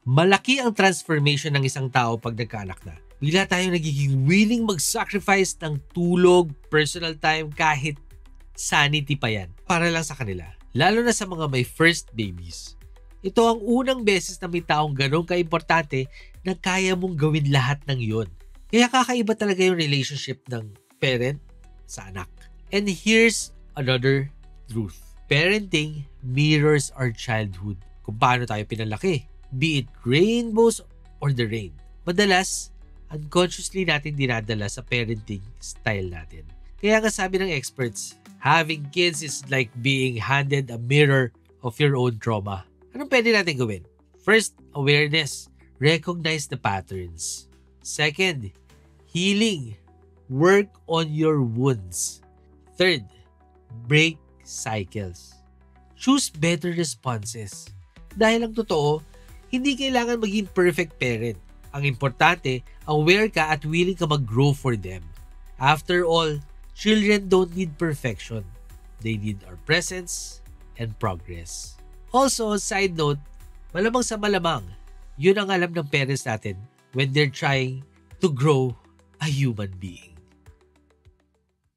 Malaki ang transformation ng isang tao pag nagkaanak na. Bigla tayong nagiging willing mag-sacrifice ng tulog, personal time, kahit sanity pa yan, para lang sa kanila. Lalo na sa mga may first babies. Ito ang unang beses na may taong ganun kaimportante na kaya mong gawin lahat ng yon. Kaya kakaiba talaga yung relationship ng parent sa anak. And here's another truth. Parenting mirrors our childhood. Kung paano tayo pinalaki. Be it rainbows or the rain. Madalas, unconsciously natin dinadala sa parenting style natin. Kaya nga sabi ng experts, having kids is like being handed a mirror of your own trauma. Anong pwede natin gawin? First, awareness. Recognize the patterns. Second, healing. Work on your wounds. Third, break cycles. Choose better responses. Dahil ang totoo, hindi kailangan maging perfect parent. Ang importante, aware ka at willing ka mag-grow for them. After all, children don't need perfection. They need our presence and progress. Also, side note, malamang sa malamang, yun ang alam ng parents natin when they're trying to grow a human being.